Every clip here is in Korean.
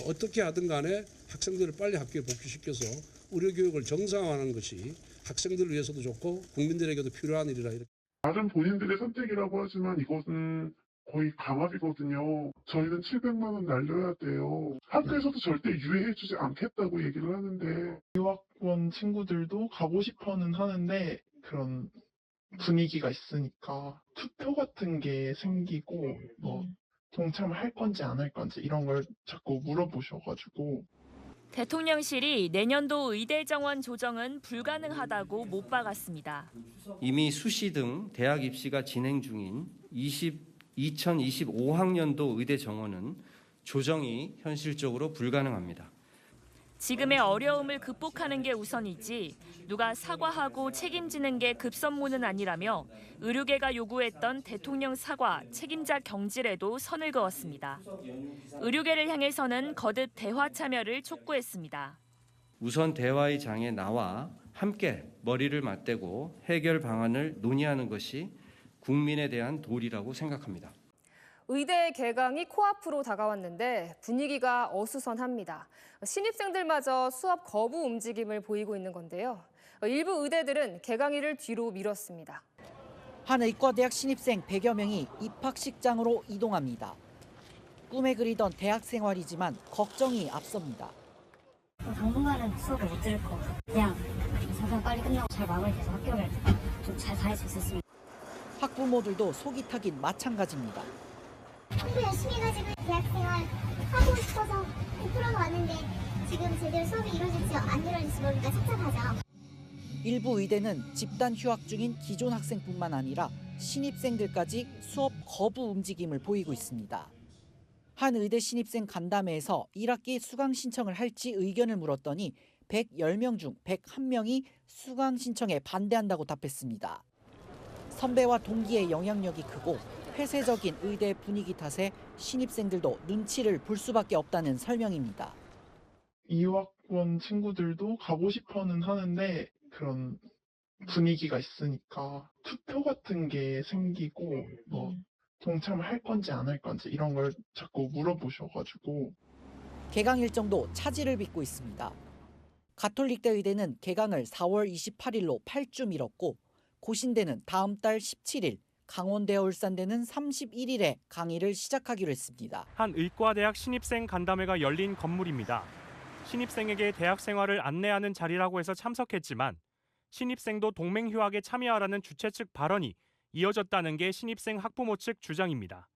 어떻게 하든 간에 학생들을 빨리 학교에 복귀시켜서 의료교육을 정상화하는 것이 학생들을 위해서도 좋고 국민들에게도 필요한 일이라 이렇게. 다른 본인들의 선택이라고 하지만 이것은 거의 강압이거든요. 저희는 700만 원 날려야 돼요. 학교에서도 절대 유예해주지 않겠다고 얘기를 하는데 유학원 친구들도 가고 싶어는 하는데 그런 분위기가 있으니까 투표 같은 게 생기고 뭐 동참을 할 건지 안 할 건지 이런 걸 자꾸 물어보셔가지고 대통령실이 내년도 의대 정원 조정은 불가능하다고 못 박았습니다. 이미 수시 등 대학 입시가 진행 중인 2025학년도 의대 정원은 조정이 현실적으로 불가능합니다. 지금의 어려움을 극복하는 게 우선이지 누가 사과하고 책임지는 게 급선무는 아니라며 의료계가 요구했던 대통령 사과, 책임자 경질에도 선을 그었습니다. 의료계를 향해서는 거듭 대화 참여를 촉구했습니다. 우선 대화의 장에 나와 함께 머리를 맞대고 해결 방안을 논의하는 것이 국민에 대한 도리라고 생각합니다. 의대 개강이 코앞으로 다가왔는데 분위기가 어수선합니다. 신입생들마저 수업 거부 움직임을 보이고 있는 건데요. 일부 의대들은 개강일을 뒤로 미뤘습니다. 한 의과대학 신입생 100여 명이 입학식장으로 이동합니다. 꿈에 그리던 대학 생활이지만 걱정이 앞섭니다. 당분간은 수업을 못 들을 거고 그냥 잠깐 빨리 끝나고 잘 마무리돼서 학교를 좀 잘 다닐 수 있었으면. 학부모들도 속이 타긴 마찬가지입니다. 공부 열심히 해가지고 대학생활 하고 싶어서 100%는 왔는데 지금 제대로 수업이 이루어질지 안 이루어질지 모르니까 착잡하죠. 일부 의대는 집단 휴학 중인 기존 학생뿐만 아니라 신입생들까지 수업 거부 움직임을 보이고 있습니다. 한 의대 신입생 간담회에서 1학기 수강 신청을 할지 의견을 물었더니 110명 중 101명이 수강 신청에 반대한다고 답했습니다. 선배와 동기의 영향력이 크고 폐쇄적인 의대 분위기 탓에 신입생들도 눈치를 볼 수밖에 없다는 설명입니다. 유학원 친구들도 가고 싶어는 하는데 그런 분위기가 있으니까 투표 같은 게 생기고 뭐 동참을 할 건지 안 할 건지 이런 걸 자꾸 물어보셔가지고 개강 일정도 차질을 빚고 있습니다. 가톨릭대 의대는 개강을 4월 28일로 8주 미뤘고 고신대는 다음 달 17일, 강원대와 울산대는 31일에 강의를 시작하기로 했습니다. 한 의과대학 신입생 간담회가 열린 건물입니다. 신입생에게 대학 생활을 안내하는 자리라고 해서 참석했지만 신입생도 동맹 휴학에 참여하라는 주최 측 발언이 이어졌다는 게 신입생 학부모 측 주장입니다.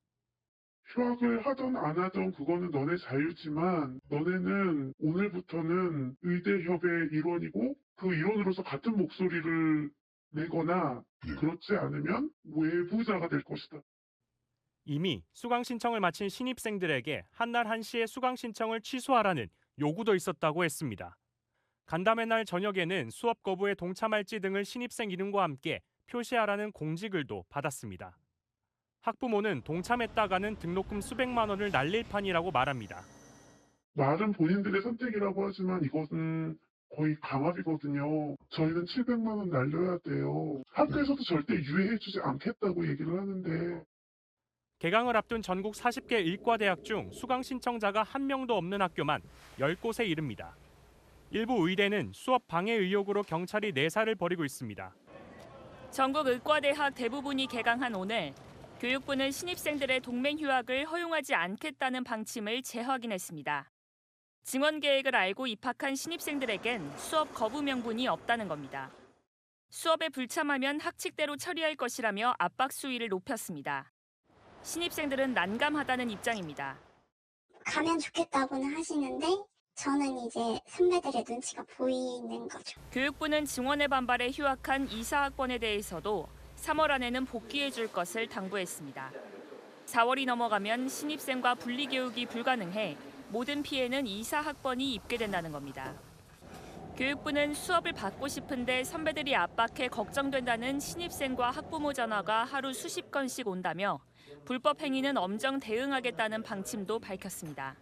휴학을 하든 안 하든 그거는 너네 자유지만 너네는 오늘부터는 의대협의 일원이고 그 일원으로서 같은 목소리를 내거나 그렇지 않으면 외부자가 될 것이다. 이미 수강 신청을 마친 신입생들에게 한날 한시에 수강 신청을 취소하라는 요구도 있었다고 했습니다. 간담회 날 저녁에는 수업 거부에 동참할지 등을 신입생 이름과 함께 표시하라는 공지글도 받았습니다. 학부모는 동참했다가는 등록금 수백만 원을 날릴 판이라고 말합니다. 말은 본인들의 선택이라고 하지만 이것은 거의 강압이거든요. 저희는 700만 원 날려야 돼요. 학교에서도 절대 유예해주지 않겠다고 얘기를 하는데. 개강을 앞둔 전국 40개 의과대학 중 수강 신청자가 한 명도 없는 학교만 10곳에 이릅니다. 일부 의대는 수업 방해 의혹으로 경찰이 내사를 벌이고 있습니다. 전국 의과대학 대부분이 개강한 오늘 교육부는 신입생들의 동맹 휴학을 허용하지 않겠다는 방침을 재확인했습니다. 증원 계획을 알고 입학한 신입생들에겐 수업 거부 명분이 없다는 겁니다. 수업에 불참하면 학칙대로 처리할 것이라며 압박 수위를 높였습니다. 신입생들은 난감하다는 입장입니다. 가면 좋겠다고는 하시는데 저는 이제 선배들의 눈치가 보이는 거죠. 교육부는 증원의 반발에 휴학한 이사학번에 대해서도 3월 안에는 복귀해 줄 것을 당부했습니다. 4월이 넘어가면 신입생과 분리교육이 불가능해 모든 피해는 이사학번이 입게 된다는 겁니다. 교육부는 수업을 받고 싶은데 선배들이 압박해 걱정된다는 신입생과 학부모 전화가 하루 수십 건씩 온다며 불법 행위는 엄정 대응하겠다는 방침도 밝혔습니다.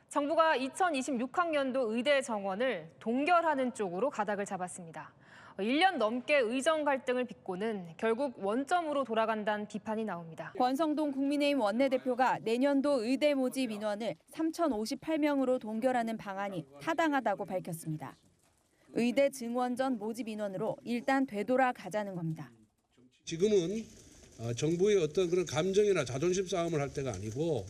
정부가 2026학년도 의대 정원을 동결하는 쪽으로 가닥을 잡았습니다. 1년 넘게 의정 갈등을 빚고는 결국 원점으로 돌아간다는 비판이 나옵니다. 권성동 국민의힘 원내대표가 내년도 의대 모집 인원을 3,058명으로 동결하는 방안이 타당하다고 밝혔습니다. 의대 증원전 모집 인원으로 일단 되돌아가자는 겁니다. 지금은 정부의 어떤 그런 감정이나 자존심 싸움을 할 때가 아니고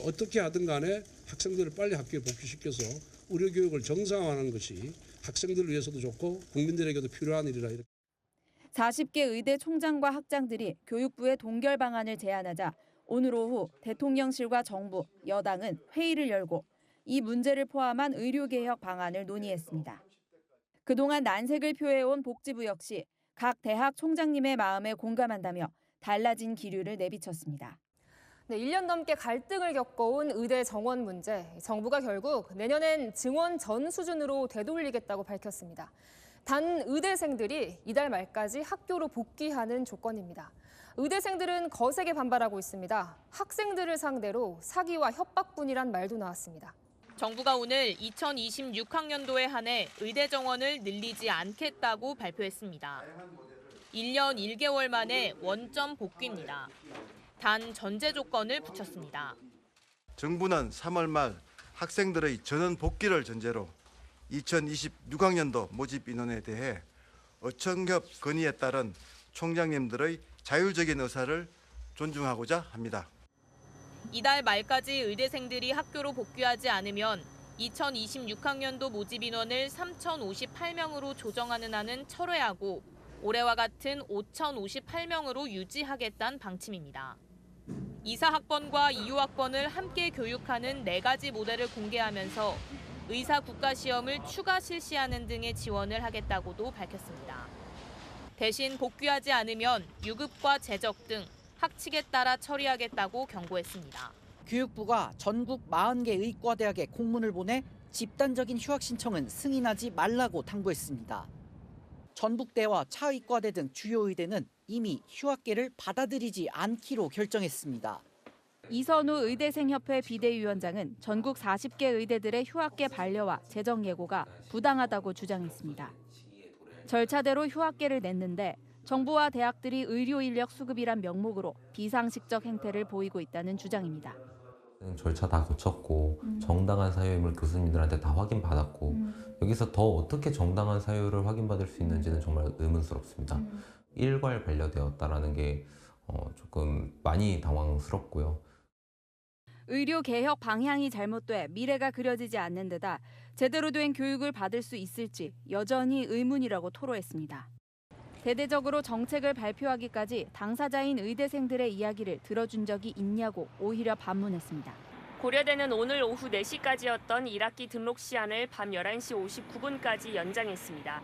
어떻게 하든 간에 학생들을 빨리 학교에 복귀시켜서 의료 교육을 정상화하는 것이 학생들을 위해서도 좋고 국민들에게도 필요한 일이라. 40개 의대 총장과 학장들이 교육부에 동결 방안을 제안하자 오늘 오후 대통령실과 정부, 여당은 회의를 열고 이 문제를 포함한 의료개혁 방안을 논의했습니다. 그동안 난색을 표해온 복지부 역시 각 대학 총장님의 마음에 공감한다며 달라진 기류를 내비쳤습니다. 네, 1년 넘게 갈등을 겪어온 의대 정원 문제. 정부가 결국 내년엔 증원 전 수준으로 되돌리겠다고 밝혔습니다. 단 의대생들이 이달 말까지 학교로 복귀하는 조건입니다. 의대생들은 거세게 반발하고 있습니다. 학생들을 상대로 사기와 협박뿐이란 말도 나왔습니다. 정부가 오늘 2026학년도에 한해 의대 정원을 늘리지 않겠다고 발표했습니다. 1년 1개월 만에 원점 복귀입니다. 단 전제 조건을 붙였습니다. 정부는 3월 말 학생들의 전원 복귀를 전제로 2026학년도 모집 인원에 대해 어청협 건의에 따른 총장님들의 자율적인 의사를 존중하고자 합니다. 이달 말까지 의대생들이 학교로 복귀하지 않으면 2026학년도 모집 인원을 3,058명으로 조정하는 안은 철회하고 올해와 같은 5,058명으로 유지하겠다는 방침입니다. 이사학번과 이유학번을 함께 교육하는 4가지 모델을 공개하면서 의사 국가시험을 추가 실시하는 등의 지원을 하겠다고도 밝혔습니다. 대신 복귀하지 않으면 유급과 재적 등 학칙에 따라 처리하겠다고 경고했습니다. 교육부가 전국 40개 의과대학에 공문을 보내 집단적인 휴학 신청은 승인하지 말라고 당부했습니다. 전북대와 차의과대 등 주요 의대는 이미 휴학계를 받아들이지 않기로 결정했습니다. 이선우 의대생협회 비대위원장은 전국 40개 의대들의 휴학계 반려와 재정 예고가 부당하다고 주장했습니다. 절차대로 휴학계를 냈는데 정부와 대학들이 의료 인력 수급이란 명목으로 비상식적 행태를 보이고 있다는 주장입니다. 절차 다 거쳤고 정당한 사유임을 교수님들한테 다 확인받았고 여기서 더 어떻게 정당한 사유를 확인받을 수 있는지는 정말 의문스럽습니다. 일괄 반려되었다라는 게 조금 많이 당황스럽고요. 의료 개혁 방향이 잘못돼 미래가 그려지지 않는 데다 제대로 된 교육을 받을 수 있을지 여전히 의문이라고 토로했습니다. 대대적으로 정책을 발표하기까지 당사자인 의대생들의 이야기를 들어준 적이 있냐고 오히려 반문했습니다. 고려대는 오늘 오후 4시까지였던 1학기 등록 시한을 밤 11시 59분까지 연장했습니다.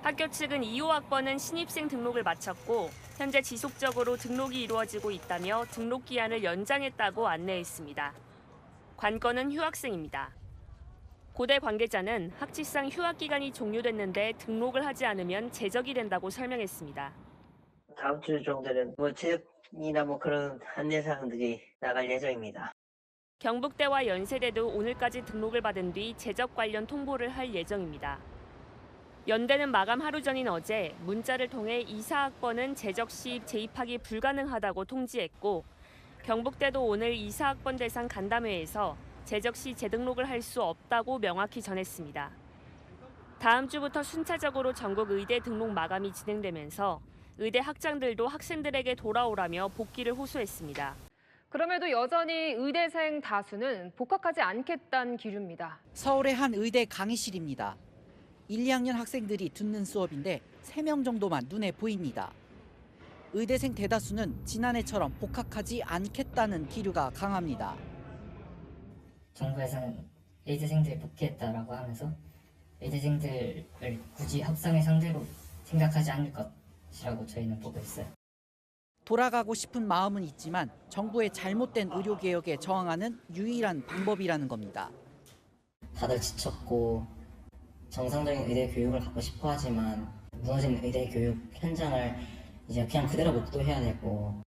학교 측은 2호 학번은 신입생 등록을 마쳤고 현재 지속적으로 등록이 이루어지고 있다며 등록 기한을 연장했다고 안내했습니다. 관건은 휴학생입니다. 고대 관계자는 학칙상 휴학 기간이 종료됐는데 등록을 하지 않으면 제적이 된다고 설명했습니다. 다음 주 정도는 제적이나 그런 안내사항들이 나갈 예정입니다. 경북대와 연세대도 오늘까지 등록을 받은 뒤 제적 관련 통보를 할 예정입니다. 연대는 마감 하루 전인 어제 문자를 통해 이사학번은 제적 시 재입학이 불가능하다고 통지했고 경북대도 오늘 이사학번 대상 간담회에서 제적 시 재등록을 할 수 없다고 명확히 전했습니다. 다음 주부터 순차적으로 전국 의대 등록 마감이 진행되면서 의대 학장들도 학생들에게 돌아오라며 복귀를 호소했습니다. 그럼에도 여전히 의대생 다수는 복학하지 않겠다는 기류입니다. 서울의 한 의대 강의실입니다. 1, 2학년 학생들이 듣는 수업인데 3명 정도만 눈에 보입니다. 의대생 대다수는 지난해처럼 복학하지 않겠다는 기류가 강합니다. 정부에서는 의대생들이 복귀했다라고 하면서 의대생들을 굳이 협상의 상대로 생각하지 않을 것이라고 저희는 보고 있어요. 돌아가고 싶은 마음은 있지만 정부의 잘못된 의료개혁에 저항하는 유일한 방법이라는 겁니다. 다들 지쳤고 정상적인 의대 교육을 받고 싶어 하지만 무너진 의대 교육 현장을 이제 그냥 그대로 목도해야 되고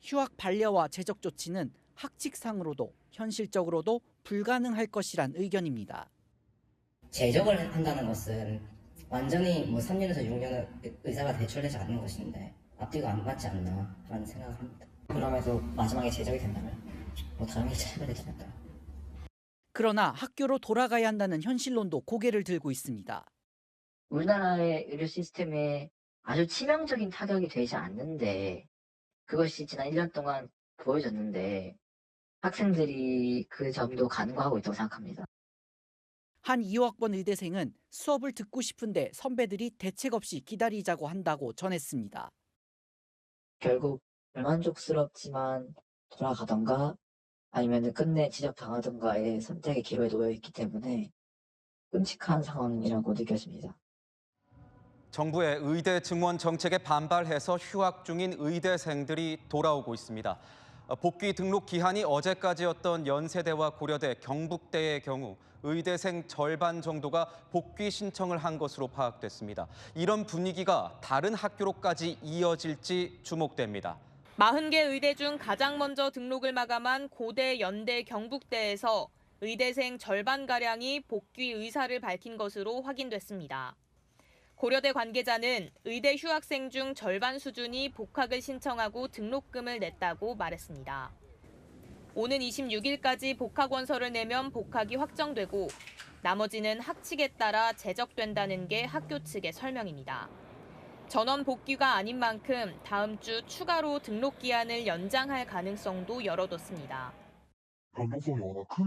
휴학 반려와 제적 조치는 학칙상으로도 현실적으로도 불가능할 것이란 의견입니다. 제적을 한다는 것은 완전히 뭐 3년에서 6년은 의사가 대출되지 않는 것인데 앞뒤가 안 맞지 않나라는 생각을 합니다. 그럼에도 마지막에 제적이 된다면 뭐 다른 게 차별되지 않을까요? 그러나 학교로 돌아가야 한다는 현실론도 고개를 들고 있습니다. 우리나라의 의료 시스템에 아주 치명적인 타격이 되지 않는데 그것이 지난 1년 동안 보여졌는데 학생들이 그 점도 간과하고 있다고 생각합니다. 한 2호학번 의대생은 수업을 듣고 싶은데 선배들이 대책 없이 기다리자고 한다고 전했습니다. 결국 불만족스럽지만 돌아가던가 아니면 끝내 지적당하던가의 선택의 기로에 놓여 있기 때문에 끔찍한 상황이라고 느껴집니다. 정부의 의대 증원 정책에 반발해서 휴학 중인 의대생들이 돌아오고 있습니다. 복귀 등록 기한이 어제까지였던 연세대와 고려대, 경북대의 경우 의대생 절반 정도가 복귀 신청을 한 것으로 파악됐습니다. 이런 분위기가 다른 학교로까지 이어질지 주목됩니다. 40개 의대 중 가장 먼저 등록을 마감한 고대, 연대, 경북대에서 의대생 절반가량이 복귀 의사를 밝힌 것으로 확인됐습니다. 고려대 관계자는 의대 휴학생 중 절반 수준이 복학을 신청하고 등록금을 냈다고 말했습니다. 오는 26일까지 복학 원서를 내면 복학이 확정되고 나머지는 학칙에 따라 제적된다는 게 학교 측의 설명입니다. 전원 복귀가 아닌 만큼 다음 주 추가로 등록 기한을 연장할 가능성도 열어뒀습니다. 변동성이 워낙 큰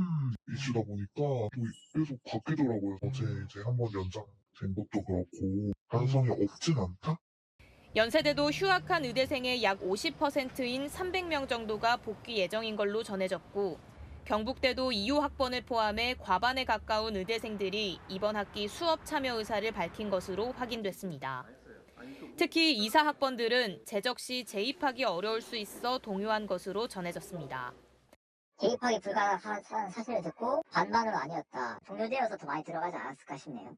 이슈다 보니까 또 계속 바뀌더라고요. 어제 이제 한번 연장된 것도 그렇고 가능성이 없진 않다? 연세대도 휴학한 의대생의 약 50%인 300명 정도가 복귀 예정인 걸로 전해졌고 경북대도 2호 학번을 포함해 과반에 가까운 의대생들이 이번 학기 수업 참여 의사를 밝힌 것으로 확인됐습니다. 특히 이사 학번들은 재적 시 재입하기 어려울 수 있어 동요한 것으로 전해졌습니다. 재입하기 불가한 사실을 듣고 반반으로 아니었다. 동료되어서 더 많이 들어가지 않았을까 싶네요.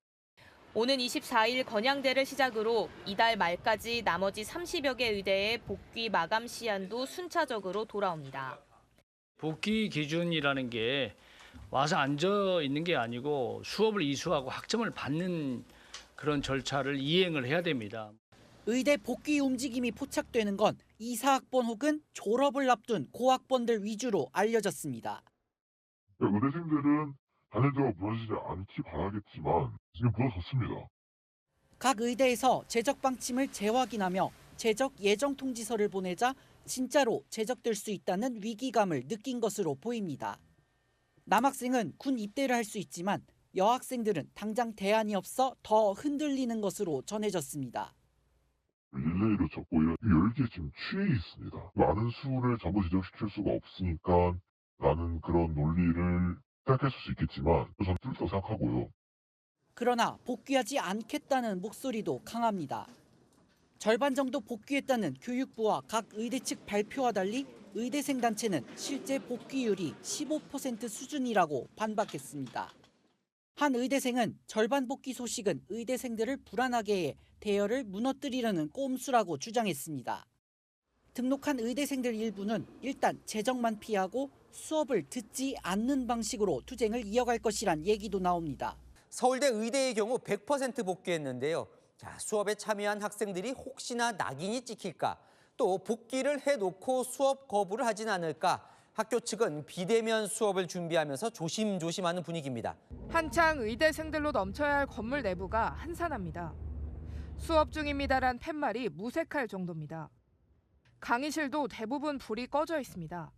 오는 24일 건양대를 시작으로 이달 말까지 나머지 30여 개 의대의 복귀 마감 시한도 순차적으로 돌아옵니다. 복귀 기준이라는 게 와서 앉아 있는 게 아니고 수업을 이수하고 학점을 받는 그런 절차를 이행을 해야 됩니다. 의대 복귀 움직임이 포착되는 건 이사학번 혹은 졸업을 앞둔 고학번들 위주로 알려졌습니다. 의대생들은 단일대가 무너지지 않기 바라겠지만 지금 무너졌습니다. 각 의대에서 재적 방침을 재확인하며 재적 예정 통지서를 보내자 진짜로 재적될 수 있다는 위기감을 느낀 것으로 보입니다. 남학생은 군 입대를 할 수 있지만 여학생들은 당장 대안이 없어 더 흔들리는 것으로 전해졌습니다. 릴레이로 적고 이런 10개 지금 취해 있습니다. 많은 수를 전부 지적시킬 수가 없으니까 라는 그런 논리를 생각했을 수 있겠지만 저는 뚫리다고 생각하고요. 그러나 복귀하지 않겠다는 목소리도 강합니다. 절반 정도 복귀했다는 교육부와 각 의대 측 발표와 달리 의대생 단체는 실제 복귀율이 15% 수준이라고 반박했습니다. 한 의대생은 절반 복귀 소식은 의대생들을 불안하게 해 대열을 무너뜨리려는 꼼수라고 주장했습니다. 등록한 의대생들 일부는 일단 재적만 피하고 수업을 듣지 않는 방식으로 투쟁을 이어갈 것이란 얘기도 나옵니다. 서울대 의대의 경우 100% 복귀했는데요. 자, 수업에 참여한 학생들이 혹시나 낙인이 찍힐까, 또 복귀를 해놓고 수업 거부를 하진 않을까, 학교 측은 비대면 수업을 준비하면서 조심조심하는 분위기입니다. 한창 의대생들로 넘쳐야 할 건물 내부가 한산합니다. 수업 중입니다란 팻말이 무색할 정도입니다. 강의실도 대부분 불이 꺼져 있습니다.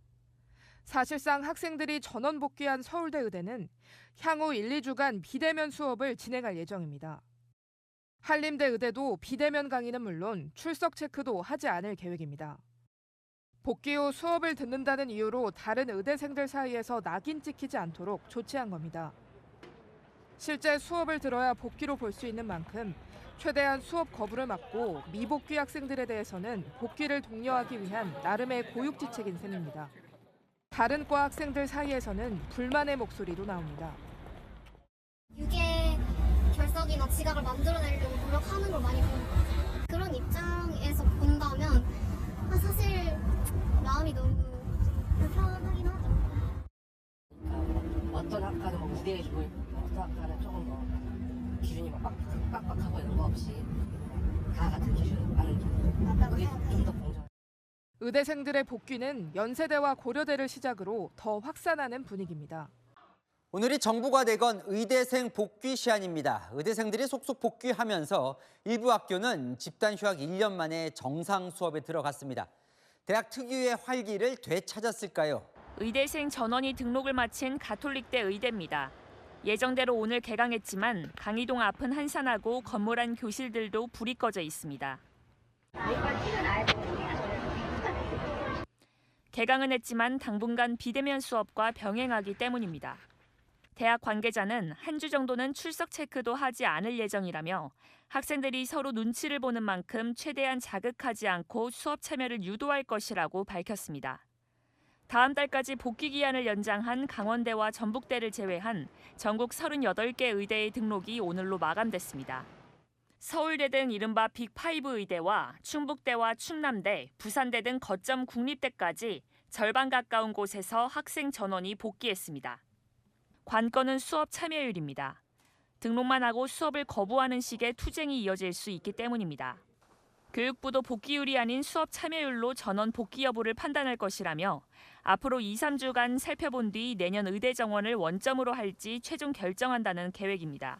사실상 학생들이 전원 복귀한 서울대 의대는 향후 1, 2주간 비대면 수업을 진행할 예정입니다. 한림대 의대도 비대면 강의는 물론 출석 체크도 하지 않을 계획입니다. 복귀 후 수업을 듣는다는 이유로 다른 의대생들 사이에서 낙인 찍히지 않도록 조치한 겁니다. 실제 수업을 들어야 복귀로 볼 수 있는 만큼 최대한 수업 거부를 막고 미복귀 학생들에 대해서는 복귀를 독려하기 위한 나름의 고육지책인 셈입니다. 다른 과 학생들 사이에서는 불만의 목소리도 나옵니다. 유계 결석이나 지각을 만들어내려고 노력하는 걸 많이 보는 것 같아요. 그런 입장에서 본다면 사실 마음이 너무 불편하긴 하죠. 어떤 학과는 무리해주고 어떤 학과는 조금 더 기준이 막 빡빡하고 이런 거 없이 다 같은 기준 맞는 그게 좀 더 공정. 의대생들의 복귀는 연세대와 고려대를 시작으로 더 확산하는 분위기입니다. 오늘이 정부가 내건 의대생 복귀 시한입니다. 의대생들이 속속 복귀하면서 일부 학교는 집단 휴학 1년 만에 정상 수업에 들어갔습니다. 대학 특유의 활기를 되찾았을까요? 의대생 전원이 등록을 마친 가톨릭대 의대입니다. 예정대로 오늘 개강했지만 강의동 앞은 한산하고 건물 안 교실들도 불이 꺼져 있습니다. 개강은 했지만 당분간 비대면 수업과 병행하기 때문입니다. 대학 관계자는 한 주 정도는 출석 체크도 하지 않을 예정이라며 학생들이 서로 눈치를 보는 만큼 최대한 자극하지 않고 수업 참여를 유도할 것이라고 밝혔습니다. 다음 달까지 복귀 기한을 연장한 강원대와 전북대를 제외한 전국 38개 의대의 등록이 오늘로 마감됐습니다. 서울대 등 이른바 빅5 의대와 충북대와 충남대, 부산대 등 거점 국립대까지 절반 가까운 곳에서 학생 전원이 복귀했습니다. 관건은 수업 참여율입니다. 등록만 하고 수업을 거부하는 식의 투쟁이 이어질 수 있기 때문입니다. 교육부도 복귀율이 아닌 수업 참여율로 전원 복귀 여부를 판단할 것이라며 앞으로 2, 3주간 살펴본 뒤 내년 의대 정원을 원점으로 할지 최종 결정한다는 계획입니다.